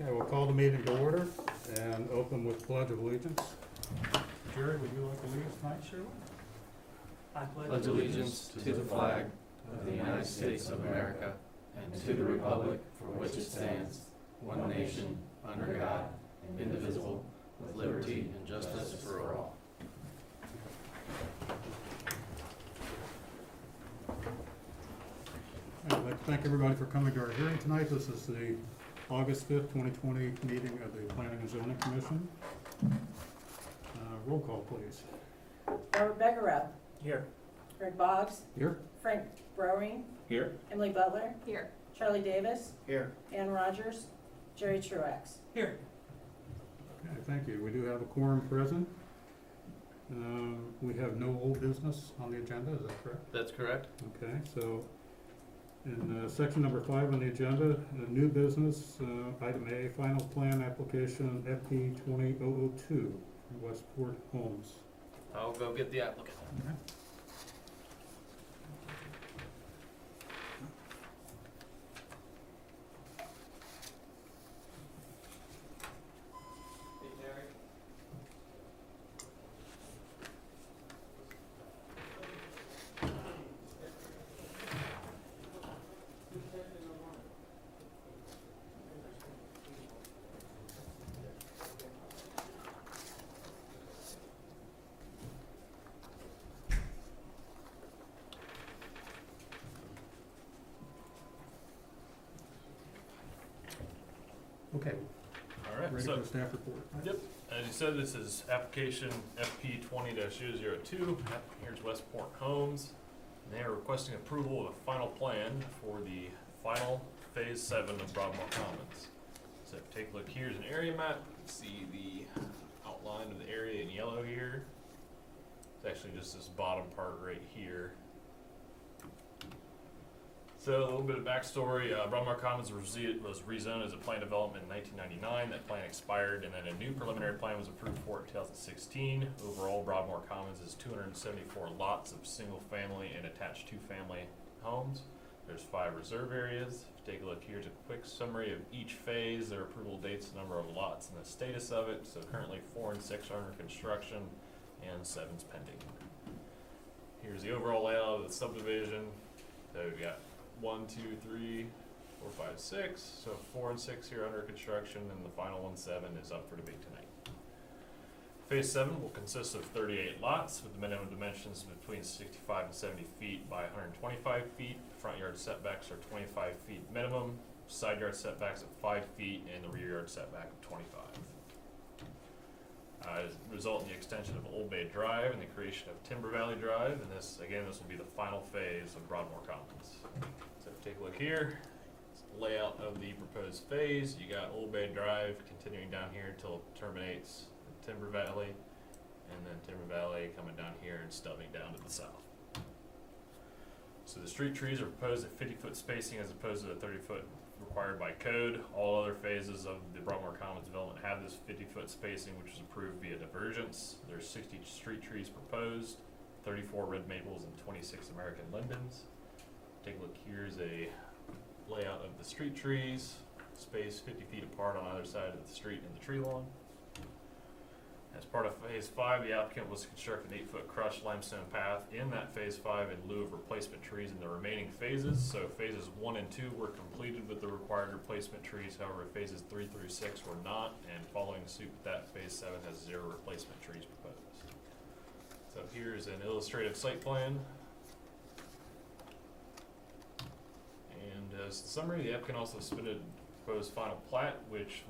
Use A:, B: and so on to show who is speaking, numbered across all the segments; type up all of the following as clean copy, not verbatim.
A: Okay, we'll call the meeting to order and open with Pledge of Allegiance. Jerry, would you like to lead us tonight, Shirley?
B: I pledge allegiance to the flag of the United States of America and to the republic for which it stands, one nation, under God, indivisible, with liberty and justice for all.
A: I'd like to thank everybody for coming to our hearing tonight. This is the August 5th, 2020 meeting of the Planning and Zoning Commission. Roll call, please.
C: Robert Beggarell.
B: Here.
C: Greg Boggs.
A: Here?
C: Frank Browing.
B: Here.
C: Emily Butler.
D: Here.
C: Charlie Davis.
B: Here.
C: Ann Rogers. Jerry Truax.
B: Here.
A: Okay, thank you. We do have a quorum present. We have no old business on the agenda, is that correct?
B: That's correct.
A: Okay, so in section number 5 on the agenda, new business, item A, final plan application FP 20002, Westport Homes.
B: I'll go get the applicant.
A: Okay. Okay,
E: All right,
A: ready
E: so,
A: for the staff report?
E: yep, as you said, this is application FP 20-002. Here's Westport Homes. And they are requesting approval of a final plan for the final phase 7 of Broadmoor Commons. So take a look, here's an area map. You can see the outline of the area in yellow here. It's actually just this bottom part right here. So a little bit of backstory, Broadmoor Commons was rezoned as a planned development in 1999. That plan expired and then a new preliminary plan was approved for it in 2016. Overall, Broadmoor Commons is 274 lots of single family and attached 2-family homes. There's 5 reserve areas. If you take a look, here's a quick summary of each phase, their approval dates, the number of lots, and the status of it. So currently 4 and 6 are under construction and 7's pending. Here's the overall layout of the subdivision. So we've got 1, 2, 3, 4, 5, 6. So 4 and 6 here under construction, and the final one, 7, is up for debate tonight. Phase 7 will consist of 38 lots with the minimum dimensions between 65 and 70 feet by 125 feet. Front yard setbacks are 25 feet minimum, side yard setbacks of 5 feet, and the rear yard setback of 25. Result in the extension of Old Bay Drive and the creation of Timber Valley Drive, and this will be the final phase of Broadmoor Commons. So take a look here. It's the layout of the proposed phase. You got Old Bay Drive continuing down here until it terminates in Timber Valley, and then Timber Valley coming down here and stubbing down to the south. So the street trees are proposed at 50-foot spacing as opposed to the 30-foot required by code. All other phases of the Broadmoor Commons development have this 50-foot spacing, which was approved via divergence. There's 60 street trees proposed, 34 red maples, and 26 American lindens. Take a look, here's a layout of the street trees, spaced 50 feet apart on either side of the street and the tree lawn. As part of phase 5, the applicant was to construct an 8-foot crushed limestone path in that phase 5 in lieu of replacement trees in the remaining phases. So phases 1 and 2 were completed with the required replacement trees. However, phases 3 through 6 were not, and following suit with that, phase 7 has 0 replacement trees proposed. So here's an illustrative site plan. And as the summary, the applicant also submitted proposed final plat, which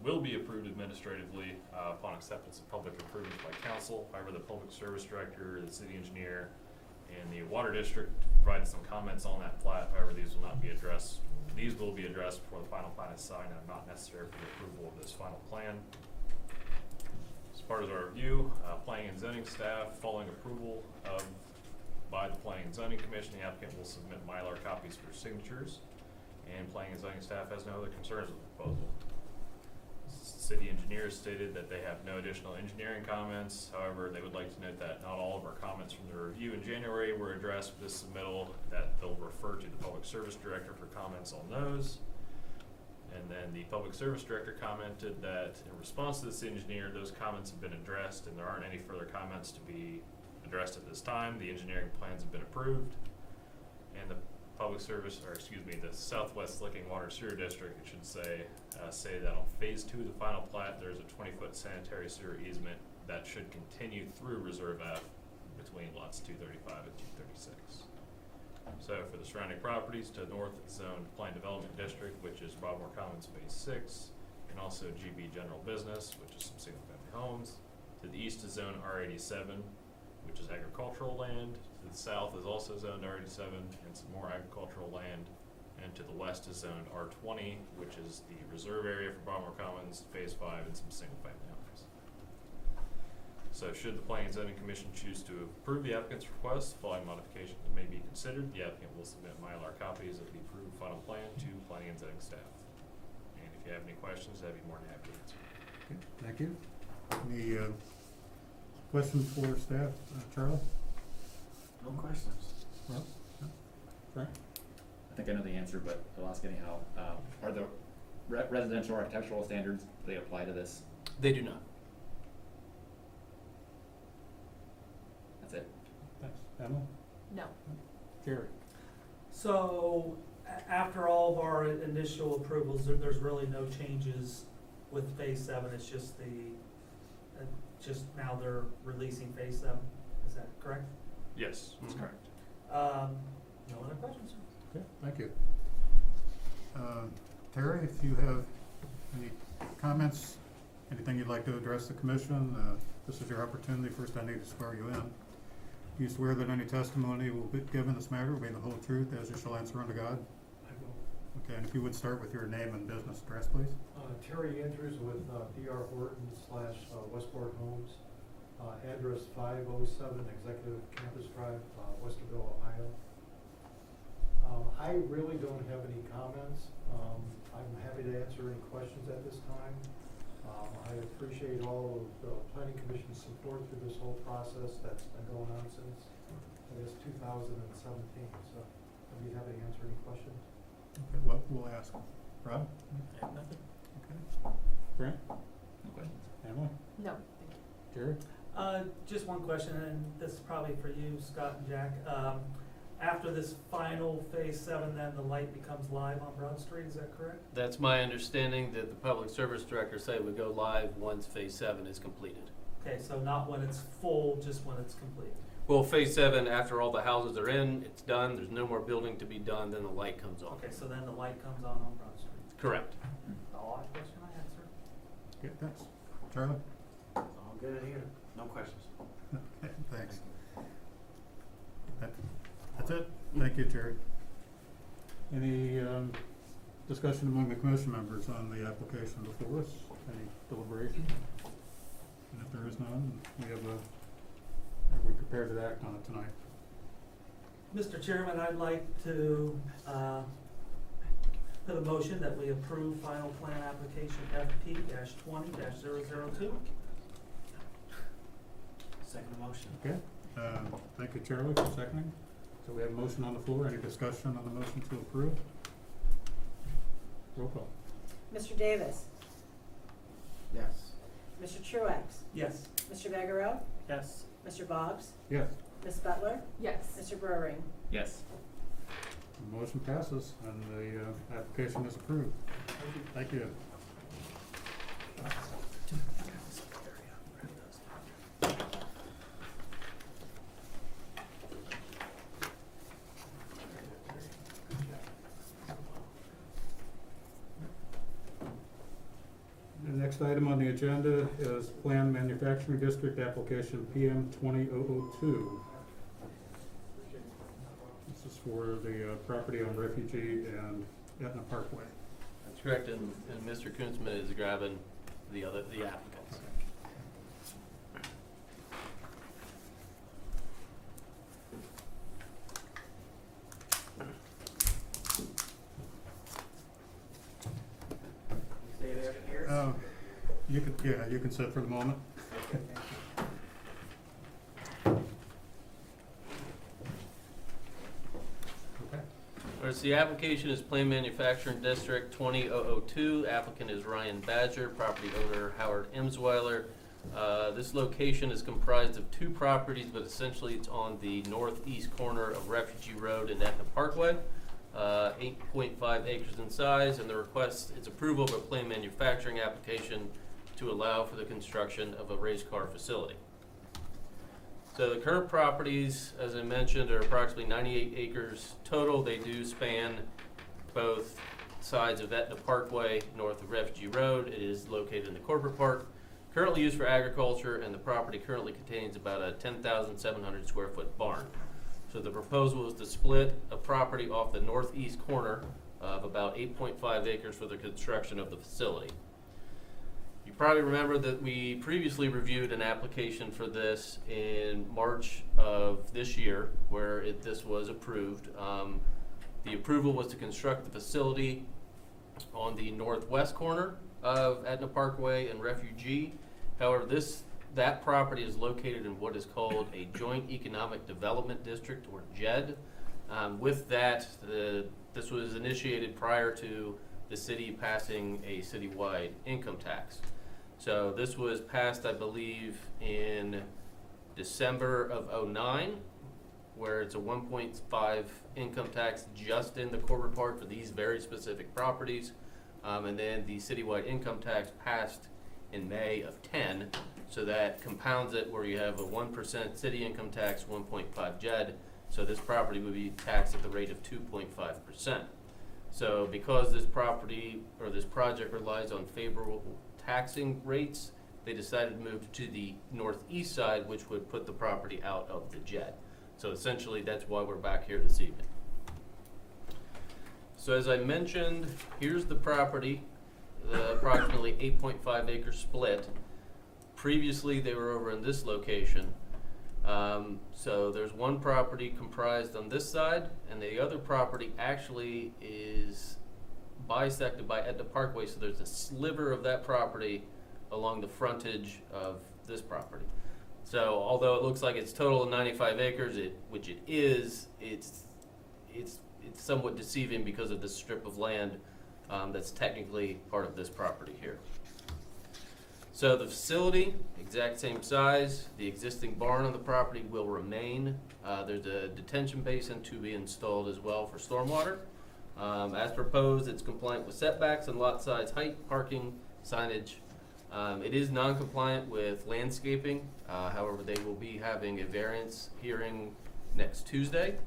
E: will be approved administratively upon acceptance of public improvements by council. However, the public service director, the city engineer, and the water district provided some comments on that plat. However, these will not be addressed. These will be addressed before the final plat is signed and are not necessary for the approval of this final plan. As part of our review, planning and zoning staff, following approval by the Planning and Zoning Commission, the applicant will submit Mylar copies for signatures. And planning and zoning staff has no other concerns with the proposal. City engineers stated that they have no additional engineering comments. However, they would like to note that not all of our comments from the review in January were addressed with this submittal, that they'll refer to the public service director for comments on those. And then the public service director commented that in response to this engineer, those comments have been addressed and there aren't any further comments to be addressed at this time. The engineering plans have been approved. And the public service, or excuse me, the Southwest Licking Water Sewer District, it should say that on phase 2 of the final plat, there's a 20-foot sanitary sewer easement that should continue through Reserve Ave between lots 235 and 236. So for the surrounding properties, to the north is zoned Planned Development District, which is Broadmoor Commons Phase 6, and also GB General Business, which is some single-family homes. To the east is zoned R87, which is agricultural land. To the south is also zoned R87 and some more agricultural land. And to the west is zoned R20, which is the reserve area for Broadmoor Commons, Phase 5, and some single-family homes. So should the Planning and Zoning Commission choose to approve the applicant's request, following modifications that may be considered, the applicant will submit Mylar copies of the approved final plan to Planning and Zoning staff. And if you have any questions, I'd be more than happy to answer.
A: Okay, thank you. Any questions for staff? Charlie?
B: No questions.
A: Rob? No? Frank?
D: I think I know the answer, but I'll ask anyhow. Are the residential architectural standards, do they apply to this?
B: They do not.
D: That's it.
A: Thanks. Emma?
C: No.
A: Jerry?
F: So, after all of our initial approvals, there's really no changes with phase 7, it's just just now they're releasing phase 7, is that correct?
E: Yes, that's correct.
F: No other questions?
A: Okay, thank you. Terry, if you have any comments, anything you'd like to address the commission, this is your opportunity. First, I need to swear you in. Do you swear that any testimony will be given in this matter will be the whole truth, as you shall answer unto God?
G: I will.
A: Okay, and if you would start with your name and business address, please.
G: Terry Andrews with D.R. Horton / Westport Homes, address 507 Executive Campus Drive, Westerville, Ohio. I really don't have any comments. I'm happy to answer any questions at this time. I appreciate all of the Planning Commission's support through this whole process that's been going on since, I guess, 2017. So I'd be happy to answer any questions.
A: Okay, well, we'll ask. Rob?
F: I have nothing.
A: Okay. Brent?
D: No questions.
A: Emma?
C: No, thank you.
A: Jerry?
F: Just one question, and this is probably for you, Scott and Jack. After this final phase 7, then the light becomes live on Broad Street, is that correct?
B: That's my understanding, that the public service director said we go live once phase 7 is completed.
F: Okay, so not when it's full, just when it's complete.
B: Well, phase 7, after all the houses are in, it's done, there's no more building to be done, then the light comes on.
F: Okay, so then the light comes on Broad Street.
B: Correct.
F: All I question I answered.
A: Okay, thanks. Charlie?
H: All good here, no questions.
A: Okay, thanks. That's it. Thank you, Jerry. Any discussion among the commission members on the application before us? Any deliberation? And if there is none, are we prepared to act on it tonight?
F: Mr. Chairman, I'd like to put a motion that we approve final plan application FP-20-002.
H: Second motion.
A: Okay. Thank you, Charlie, for seconding. So we have a motion on the floor. Any discussion on the motion to approve? Roll call.
C: Mr. Davis?
H: Yes.
C: Mr. Truax?
F: Yes.
C: Mr. Vagarelle?
F: Yes.
C: Mr. Boggs?
A: Yes.
C: Ms. Butler?
I: Yes.
C: Mr. Breuring?
D: Yes.
A: The motion passes and the application is approved. Thank you. The next item on the agenda is Planned Manufacturing District Application PM 20002. This is for the property on Refugee and Etna Parkway.
B: That's correct, and Mr. Kunzman is grabbing the applicants.
H: Stay there here.
A: You can sit for the moment. Okay.
B: There's boards. The application is Plain Manufacturing District 20002. Applicant is Ryan Badger, property owner Howard Emsweiler. This location is comprised of two properties, but essentially it's on the northeast corner of Refugee Road and Etna Parkway. 8.5 acres in size, and the request is approval of a plain manufacturing application to allow for the construction of a race car facility. So the current properties, as I mentioned, are approximately 98 acres total. They do span both sides of Etna Parkway, north of Refugee Road. It is located in the corporate park, currently used for agriculture, and the property currently contains about a 10,700 square foot barn. So the proposal is to split a property off the northeast corner of about 8.5 acres for the construction of the facility. You probably remember that we previously reviewed an application for this in March of this year, where this was approved. The approval was to construct the facility on the northwest corner of Etna Parkway and Refugee. However, that property is located in what is called a Joint Economic Development District, or JED. With that, this was initiated prior to the city passing a citywide income tax. So this was passed, I believe, in December of '09, where it's a 1.5 income tax just in the corporate park for these very specific properties. And then the citywide income tax passed in May of '10, so that compounds it where you have a 1% city income tax, 1.5 JED. So this property would be taxed at the rate of 2.5%. So because this property or this project relies on favorable taxing rates, they decided to move to the northeast side, which would put the property out of the JED. So essentially, that's why we're back here this evening. So as I mentioned, here's the property, the approximately 8.5 acre split. Previously, they were over in this location. So there's one property comprised on this side, and the other property actually is bisected by Etna Parkway, so there's a sliver of that property along the frontage of this property. So although it looks like it's total of 95 acres, which it is, it's somewhat deceiving because of this strip of land that's technically part of this property here. So the facility, exact same size. The existing barn on the property will remain. There's a detention basin to be installed as well for stormwater. As proposed, it's compliant with setbacks and lot size, height, parking, signage. It is non-compliant with landscaping. However, they will be having a variance hearing next Tuesday.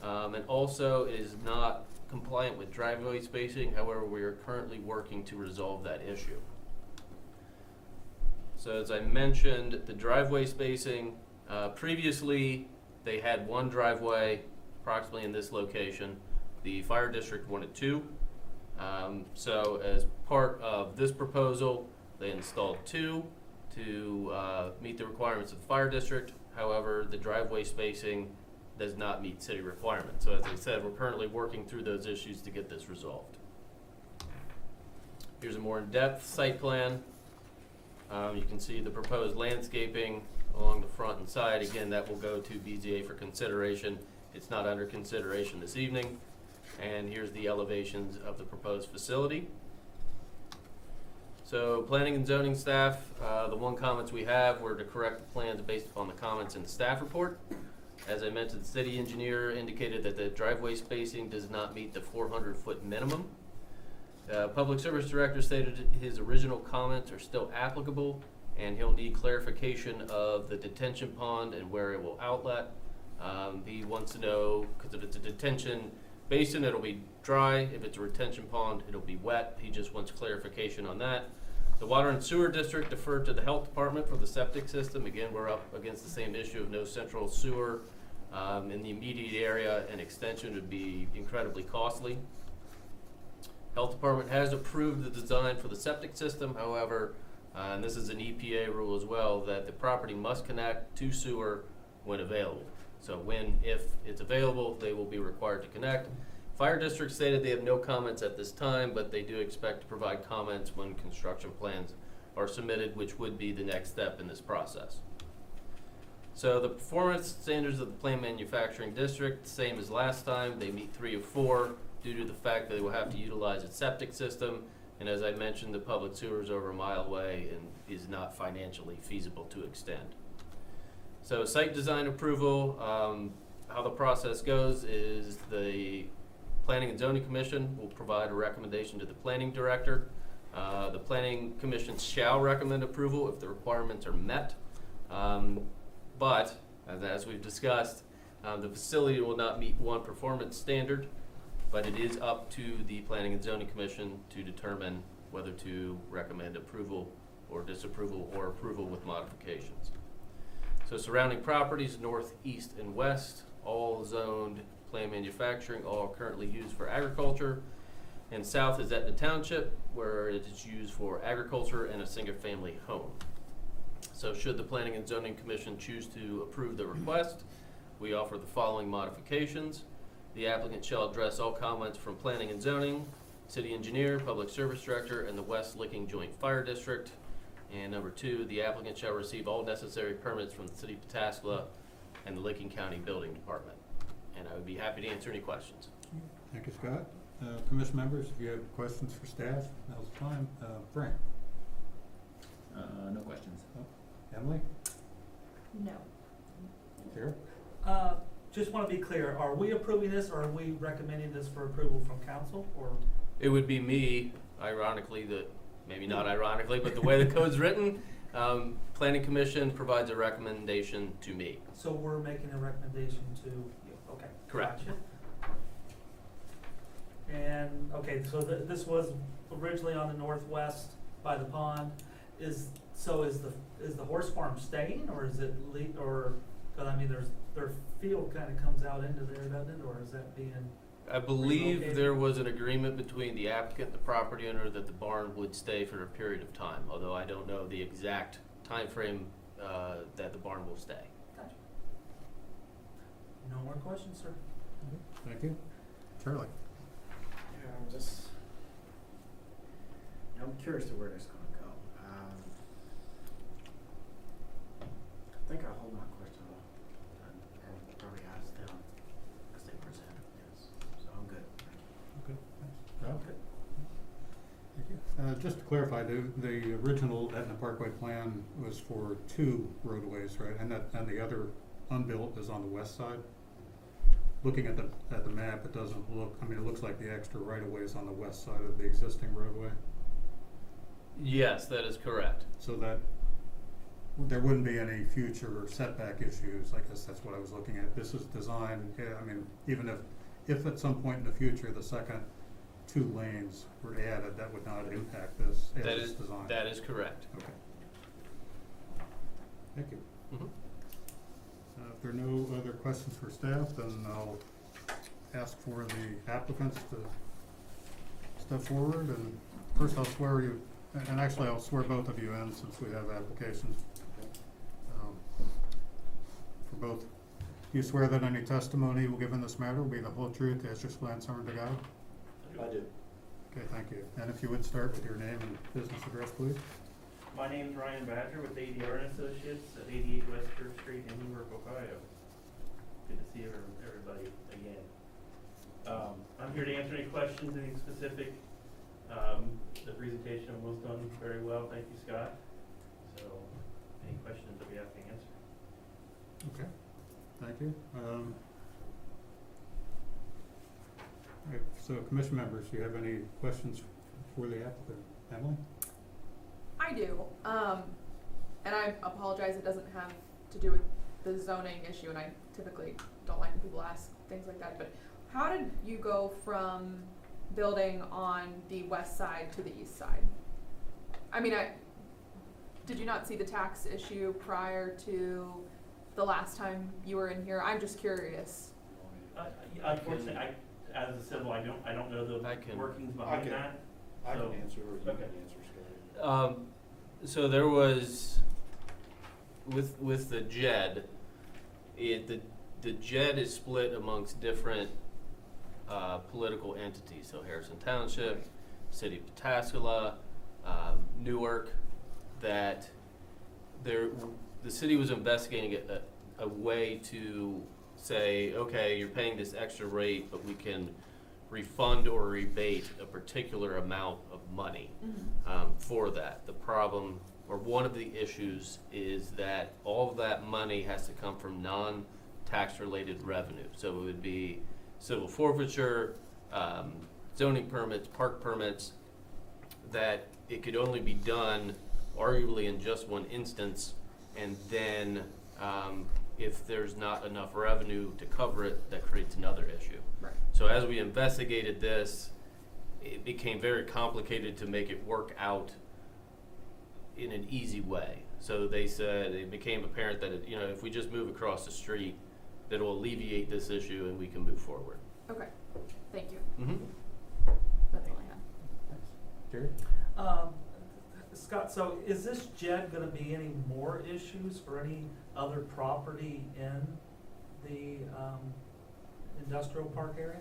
B: And also, it is not compliant with driveway spacing. However, we are currently working to resolve that issue. So as I mentioned, the driveway spacing, previously they had one driveway approximately in this location. The fire district wanted two. So as part of this proposal, they installed two to meet the requirements of the fire district. However, the driveway spacing does not meet city requirements. So as I said, we're currently working through those issues to get this resolved. Here's a more in-depth site plan. You can see the proposed landscaping along the front and side. Again, that will go to BZA for consideration. It's not under consideration this evening. And here's the elevations of the proposed facility. So planning and zoning staff, the one comments we have were to correct the plans based upon the comments in the staff report. As I mentioned, the city engineer indicated that the driveway spacing does not meet the 400-foot minimum. Public Service Director stated his original comments are still applicable, and he'll need clarification of the detention pond and where it will outlet. He wants to know, because if it's a detention basin, it'll be dry. If it's a retention pond, it'll be wet. He just wants clarification on that. The Water and Sewer District deferred to the Health Department for the septic system. Again, we're up against the same issue of no central sewer in the immediate area, and extension would be incredibly costly. Health Department has approved the design for the septic system. However, and this is an EPA rule as well, that the property must connect to sewer when available. So if it's available, they will be required to connect. Fire District stated they have no comments at this time, but they do expect to provide comments when construction plans are submitted, which would be the next step in this process. So the performance standards of the Plain Manufacturing District, same as last time. They meet 3 of 4. due to the fact that they will have to utilize a septic system, and as I mentioned, the public sewer is over a mile away and is not financially feasible to extend. So site design approval, how the process goes is the Planning and Zoning Commission will provide a recommendation to the Planning Director. The Planning Commission shall recommend approval if the requirements are met. But, as we've discussed, the facility will not meet one performance standard, but it is up to the Planning and Zoning Commission to determine whether to recommend approval or disapproval or approval with modifications. So surrounding properties, north, east, and west, all zoned planned manufacturing, all currently used for agriculture. And south is Etna Township, where it is used for agriculture and a single-family home. So should the Planning and Zoning Commission choose to approve the request, we offer the following modifications. The applicant shall address all comments from Planning and Zoning, City Engineer, Public Service Director, and the West Licking Joint Fire District. And number 2, the applicant shall receive all necessary permits from the City of Pataskala and the Licking County Building Department. And I would be happy to answer any questions.
A: Thank you, Scott. Commission members, if you have questions for staff, now's the time. Frank?
D: No questions.
A: Emily?
C: No.
A: Here?
F: Just want to be clear, are we approving this or are we recommending this for approval from council or?
B: It would be me, ironically, maybe not ironically, but the way the code's written, Planning Commission provides a recommendation to me.
F: So we're making a recommendation to you, okay.
B: Correct.
F: Gotcha. And, okay, so this was originally on the northwest by the pond. Is the horse farm staying or is it or, cause I mean, their field kinda comes out into there, doesn't it, or is that being?
B: I believe
F: Relocated?
B: there was an agreement between the applicant and the property owner that the barn would stay for a period of time, although I don't know the exact time frame that the barn will stay.
F: Gotcha. No more questions, sir?
A: Thank you. Charlie?
H: Yeah, I'm curious to where this is gonna go. I think I'll hold my question off and probably ask them, because they presented this, so I'm good, thank you.
A: Okay, thanks. Rob? Thank you. Just to clarify, the original Etna Parkway plan was for 2 roadways, right? And the other unbuilt is on the west side? Looking at the map, it doesn't look, I mean, it looks like the extra right-of-way is on the west side of the existing roadway.
B: Yes, that is correct.
A: So that there wouldn't be any future setback issues. I guess that's what I was looking at. This is designed, yeah, I mean, even if at some point in the future the second 2 lanes were added, that would not impact this as
B: That
A: it's
B: is,
A: designed.
B: that is correct.
A: Okay. Thank you.
B: Mhm.
A: If there are no other questions for staff, then I'll ask for the applicants to step forward. And first I'll swear you, and actually I'll swear both of you in since we have applications. For both, you swear that any testimony you will give in this matter will be the whole truth, as just glad someone to God?
I: I do.
A: Okay, thank you. And if you would start with your name and business address, please.
I: My name's Ryan Badger with ADR and Associates at 88 West Church Street in Newark, Ohio. Good to see everybody again. I'm here to answer any questions, any specific. The presentation was done very well. Thank you, Scott. So, any questions that we have to answer?
A: Okay, thank you. All right, so commission members, do you have any questions for the applicant? Emily?
J: I do, and I apologize, it doesn't have to do with the zoning issue, and I typically don't like when people ask things like that, but how did you go from building on the west side to the east side? I mean, did you not see the tax issue prior to the last time you were in here? I'm just curious.
I: Unfortunately, as a civil, I don't know the workings behind that.
G: I
I: So-
G: can answer or you
I: Okay.
G: can answer, Scott.
B: So there was, with the JED, the JED is split amongst different political entities. So Harrison Township, City of Pataskala, Newark, that the city was investigating a way to say, okay, you're paying this extra rate, but we can refund or rebate a particular amount of money for that. The problem, or one of the issues, is that all of that money has to come from non-tax related revenue. So it would be civil forfeiture, zoning permits, park permits, that it could only be done arguably in just one instance, and then if there's not enough revenue to cover it, that creates another issue.
J: Right.
B: So as we investigated this, it became very complicated to make it work out in an easy way. So they said, it became apparent that if we just move across the street, that will alleviate this issue and we can move forward.
J: Okay, thank you.
B: Mm-hmm.
J: That's all I had.
A: Jerry?
F: Scott, so is this JED gonna be any more issues for any other property in the, industrial park area?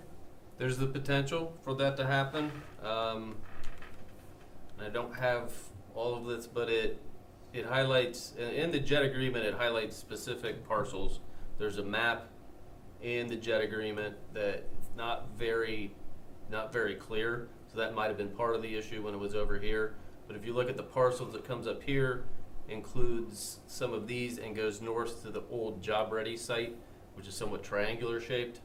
B: There's the potential for that to happen. I don't have all of this, but it highlights, in the JED agreement, it highlights specific parcels. There's a map in the JED agreement that not very clear, so that might have been part of the issue when it was over here. But if you look at the parcels that comes up here, includes some of these and goes north to the old Job Ready site, which is somewhat triangular shaped.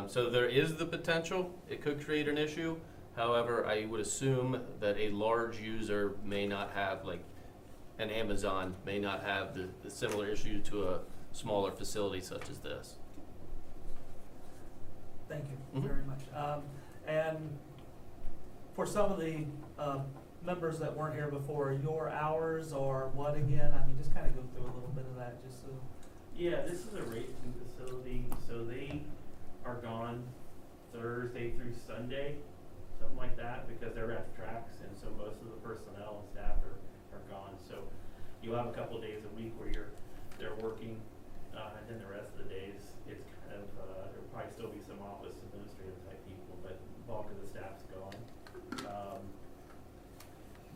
B: So there is the potential it could create an issue. However, I would assume that a large user may not have, like an Amazon, may not have the similar issue to a smaller facility such as this.
F: Thank you
B: Mhm.
F: very much. And for some of the members that weren't here before, your hours or what again? I mean, just kind of go through a little bit of that, just so.
I: Yeah, this is a racing facility, so they are gone Thursday through Sunday, something like that, because they're at the tracks, and so most of the personnel and staff are gone. So you'll have a couple of days a week where they're working, and then the rest of the days it's kind of there'll probably still be some office administrative type people, but the bulk of the staff's gone.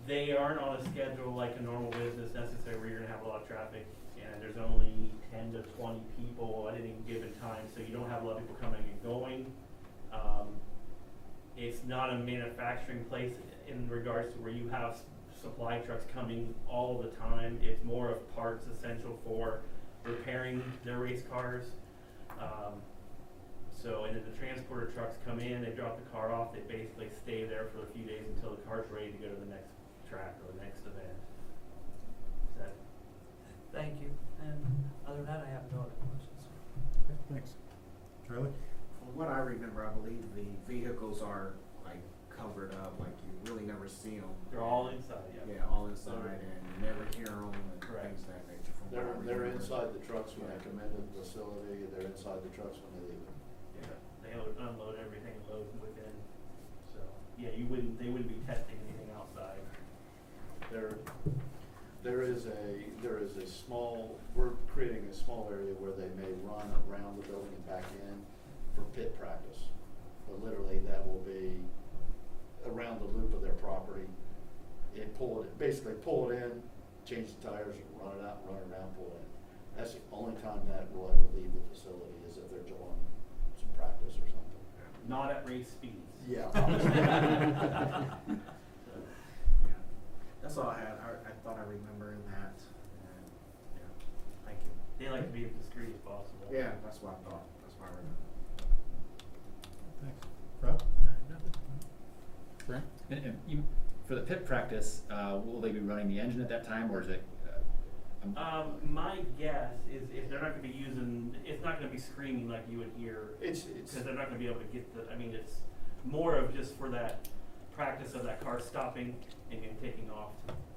I: They aren't on a schedule like a normal business necessarily where you're gonna have a lot of traffic, and there's only 10 to 20 people at any given time, so you don't have a lot of people coming and going. It's not a manufacturing place in regards to where you have supply trucks coming all the time. It's more of parts essential for repairing their race cars. And then the transporter trucks come in, they drop the car off, they basically stay there for a few days until the car's ready to go to the next track or the next event.
F: Thank you. And other than that, I have no other questions.
A: Okay, thanks. Charlie?
H: From what I remember, I believe the vehicles are like covered up, like you really never see them.
I: They're all inside, yeah.
H: Yeah, all inside, and you never hear them and
I: Correct.
H: things of that nature. From what I
K: They're
H: remember.
K: inside the trucks when they come into the facility, they're inside the trucks when they leave them.
I: Yeah, they unload everything, load within, so, yeah, they wouldn't be testing anything outside.
K: There is a small, we're creating a small area where they may run around the building and back in for pit practice. But literally that will be around the loop of their property and basically pull it in, change the tires, run it out, run it around, pull it in. That's the only time that will ever leave the facility, is if they're doing some practice or something.
I: Not at race speeds.
K: Yeah.
I: So,
H: Yeah, that's all I had. I thought I remember that. And, yeah, thank you.
I: they like to be as discreet as possible.
H: Yeah, that's what I thought. That's why I remember.
A: Thanks. Rob? Frank?
D: And for the pit practice, will they be running the engine at that time, or is it?
I: My guess is if they're not gonna be using, it's not gonna be screaming like you would hear.
K: It's
I: Because they're not gonna be able to get it's more of just for that practice of that car stopping and then taking off.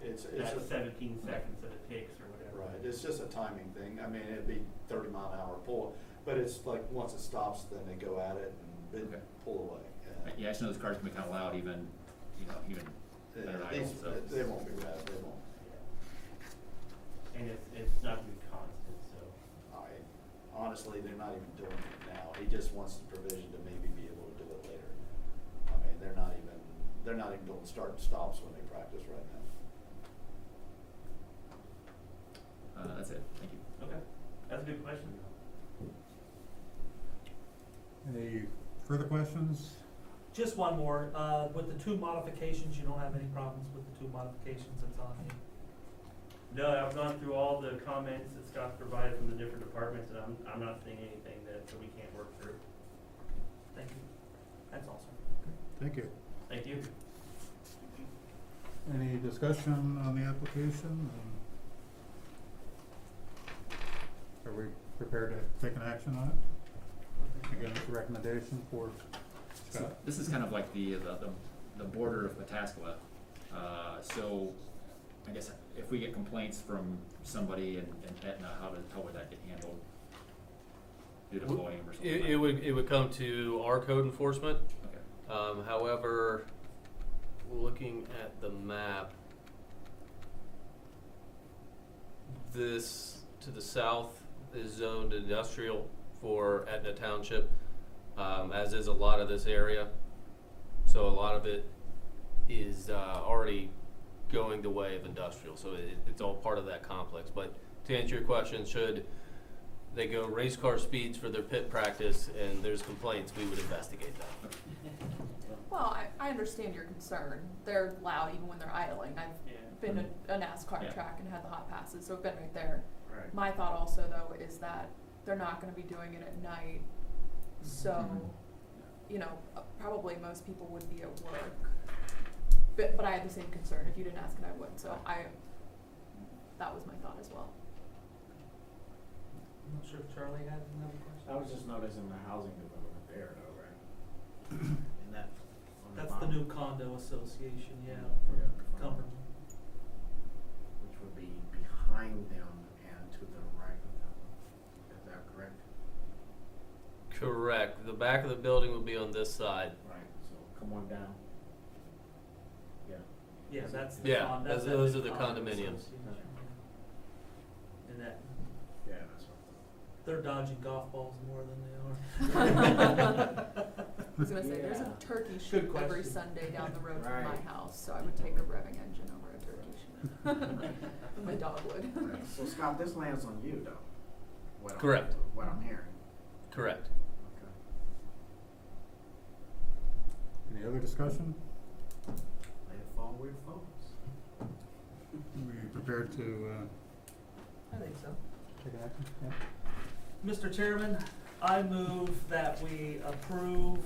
K: It's
I: That
K: a
I: 17 seconds that it takes or whatever.
K: Right, it's just a timing thing. I mean, it'd be 30-mile-an-hour pull, but it's like once it stops, then they go at it and then
D: Okay.
K: pull away.
D: Yeah, I just know those cars can be kind of loud, even at an idle, so.
K: They won't be rad, they won't.
I: And it's not gonna be constant, so.
K: Honestly, they're not even doing it now. He just wants the provision to maybe be able to do it later. I mean, they're not even doing start and stops when they practice right now.
D: That's it, thank you.
I: Okay, that's a good question.
A: Any further questions?
F: Just one more, with the 2 modifications, you don't have any problems with the 2 modifications that's on here?
I: No, I've gone through all the comments that Scott provided from the different departments, and I'm not seeing anything that we can't work through.
F: Thank you. That's all, sir.
A: Thank you.
I: Thank you.
A: Any discussion on the application? Are we prepared to take an action on it? Again, it's a recommendation for
D: So
A: Scott.
D: this is kind of like the border of Pataskala. So I guess if we get complaints from somebody in Etna, how would that get handled? Due to volume or something?
B: It would come to our code enforcement.
D: Okay.
B: However, looking at the map, this to the south is zoned industrial for Etna Township, as is a lot of this area. So a lot of it is already going the way of industrial. So it's all part of that complex. But to answer your question, should they go race car speeds for their pit practice and there's complaints, we would investigate that.
J: Well, I understand your concern. They're loud even when they're idling. I've been to a NASCAR
D: Yeah.
J: track and had the hot passes, so I've been right there.
H: Right.
J: My thought also though is that they're not gonna be doing it at night, so,
D: Mhm.
J: you know, probably most people would be at work. But I had the same concern. If you didn't ask it, I would, so that was my thought as well.
F: I'm not sure if Charlie had another question.
H: I was just noticing the housing development there though, right? And that. on
F: That's the
H: bottom,
F: new condo association, yeah,
H: Yeah.
F: for Cumberland.
H: Which would be behind them and to the right of them. Is that correct?
B: Correct. The back of the building will be on this side.
H: Right, so come on down. Yeah.
F: Yeah, that's the
B: Yeah,
F: that's
B: those
F: that
B: are the
F: condo
B: condominiums.
F: association, yeah. And that,
H: Yeah, that's what.
F: they're dodging golf balls more than they are.
J: I was gonna say, there's a
H: Yeah.
J: turkey
F: Good
J: shoot every
F: question.
J: Sunday down the road from my
H: Right.
J: house, so I would take a revving engine over a turkey shoot. My dog would.
H: Right. So Scott, this lands on you though? What
B: Correct.
H: What I'm hearing.
B: Correct.
H: Okay.
A: Any other discussion?
H: Let it fall where it falls.
A: We prepared to
F: I think so.
A: take action? Yeah.
F: Mr. Chairman, I move that we approve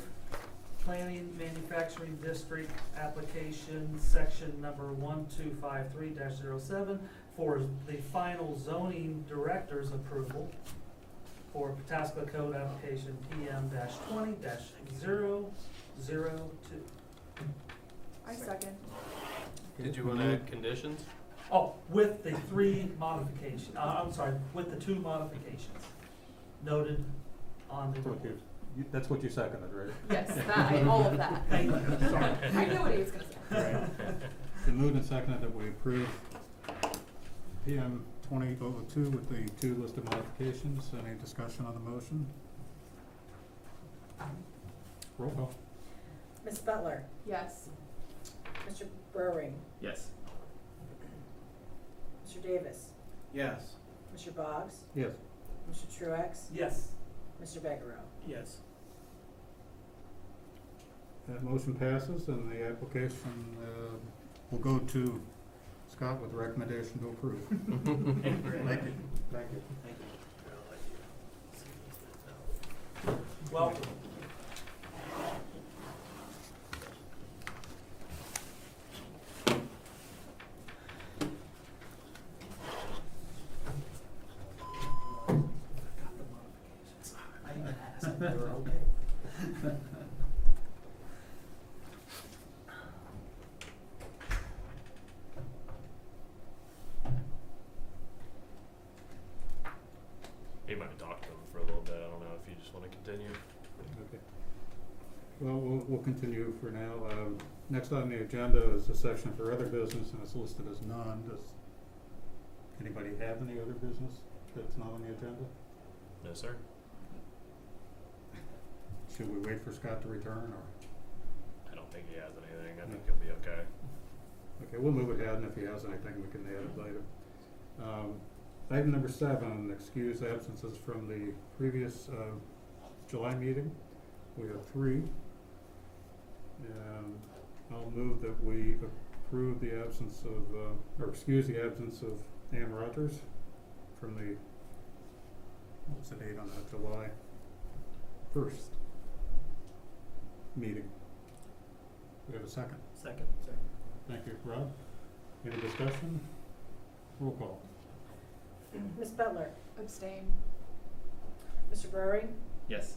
F: Planning Manufacturing District application section number 1253-07 for the final zoning director's approval for Pataskala Code application PM-20-002.
J: I second.
B: Did you want to add conditions?
F: Oh, with the 3 modifications, I'm sorry, with the 2 modifications noted on the
A: That's what
F: report.
A: that's what you seconded, right?
J: Yes, all of that.
F: Thank you. Sorry.
J: I knew what he was gonna say.
A: Been moved and seconded that we approve PM 2002 with the 2 listed modifications. Any discussion on the motion? Roll call.
C: Ms. Butler?
J: Yes.
C: Mr. Burring?
D: Yes.
C: Mr. Davis?
H: Yes.
C: Mr. Boggs?
A: Yes.
C: Mr. Truax?
F: Yes.
C: Mr. Begerow?
F: Yes.
A: That motion passes and the application will go to Scott with the recommendation to approve.
F: Thank you.
A: Thank you. Thank you.
F: Welcome. I even asked if they were okay.
E: He might have talked to him for a little bit. I don't know if you just want to continue.
A: Okay. Well, we'll continue for now. Next on the agenda is a section for other business, and it's listed as none. Does anybody have any other business that's not on the agenda?
E: No, sir.
A: Should we wait for Scott to return, or?
E: I don't think he has anything. I think he'll be okay.
A: Okay, we'll move ahead, and if he has anything, we can add it later. Item number 7, excuse absences from the previous July meeting. We have 3. And I'll move that we approve the absence of, or excuse the absence of Ann Rogers from the, what's the date on that, July 1st meeting. We have a second.
I: Second.
A: Thank you, Rob. Any discussion? Roll call.
C: Ms. Butler?
J: Abstain.
C: Mr. Burry?
D: Yes.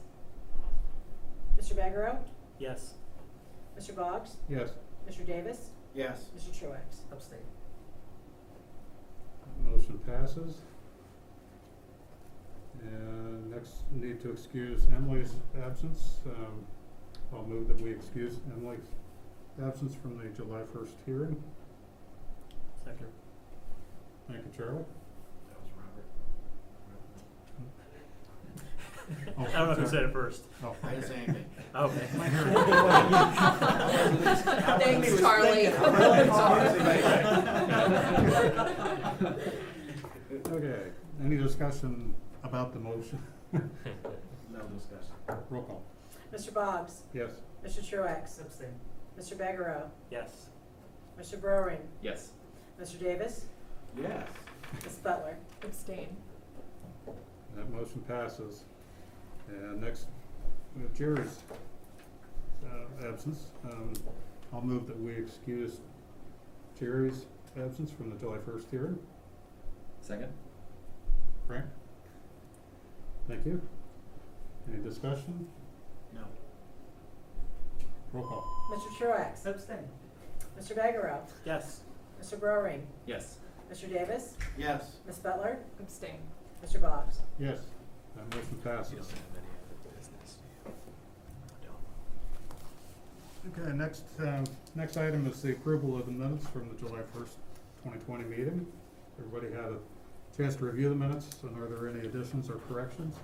C: Mr. Baggero?
I: Yes.
C: Mr. Boggs?
A: Yes.
C: Mr. Davis?
H: Yes.
C: Mr. Truax?
F: Abstain.
A: Motion passes. And next, need to excuse Emily's absence. I'll move that we excuse Emily's absence from the July 1st hearing.
I: Second.
A: Thank you, Charlie.
H: That was Robert.
A: Oh,
I: I don't know who
A: sorry.
I: said it first.
A: Oh,
H: I didn't say anything.
I: Okay.
J: Thanks, Charlie.
A: Okay, any discussion about the motion?
H: No discussion.
A: Roll call.
C: Mr. Boggs?
A: Yes.
C: Mr. Truax?
F: Abstain.
C: Mr. Baggero?
I: Yes.
C: Mr. Burry?
D: Yes.
C: Mr. Davis?
H: Yes.
C: Ms. Butler?
J: Abstain.
A: That motion passes. And next, Jerry's absence. I'll move that we excuse Jerry's absence from the July 1st hearing.
D: Second?
A: Frank? Thank you. Any discussion?
H: No.
A: Roll call.
C: Mr. Truax?
F: Abstain.
C: Mr. Baggero?
I: Yes.
C: Mr. Burry?
D: Yes.
C: Mr. Davis?
H: Yes.
C: Ms. Butler?
J: Abstain.
C: Mr. Boggs?
A: Yes, that motion passes. Okay, next item is the approval of the minutes from the July 1st, 2020 meeting. Everybody had a chance to review the minutes, and are there any additions or corrections?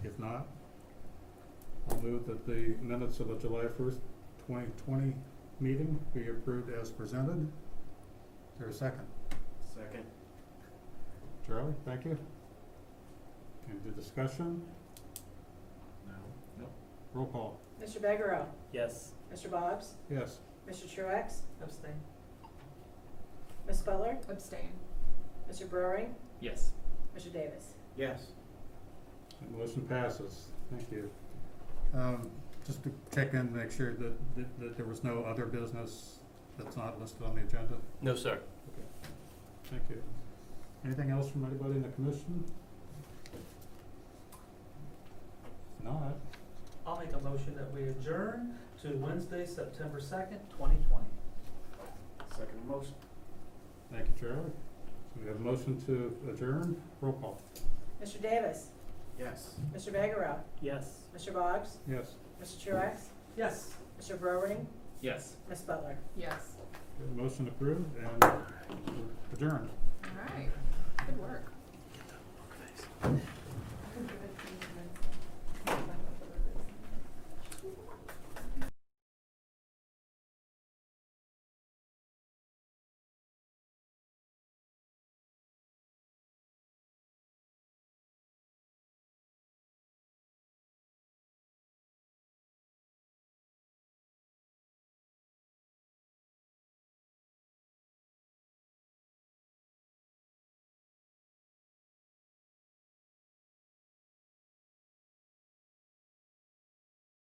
A: If not, I'll move that the minutes of the July 1st, 2020 meeting be approved as presented. Is there a second?
H: Second.
A: Charlie, thank you. Any discussion?
H: No.
A: Roll call.
C: Mr. Baggero?
I: Yes.
C: Mr. Boggs?
A: Yes.
C: Mr. Truax?
F: Abstain.
C: Ms. Butler?
J: Abstain.
C: Mr. Burry?
D: Yes.
C: Mr. Davis?
H: Yes.
A: The motion passes. Thank you. Just to check in, make sure that there was no other business that's not listed on the agenda.
I: No, sir.
A: Thank you. Anything else from anybody in the commission? If not,
F: I'll make a motion that we adjourn to Wednesday, September 2nd, 2020.
H: Second motion.
A: thank you, Charlie. So we have a motion to adjourn. Roll call.
C: Mr. Davis?
H: Yes.
C: Mr. Baggero?
I: Yes.
C: Mr. Boggs?
A: Yes.
C: Mr. Truax?
F: Yes.
C: Mr. Burry?
D: Yes.
C: Ms. Butler?
J: Yes.
A: Okay, motion approved and adjourned.
J: All right. Good work.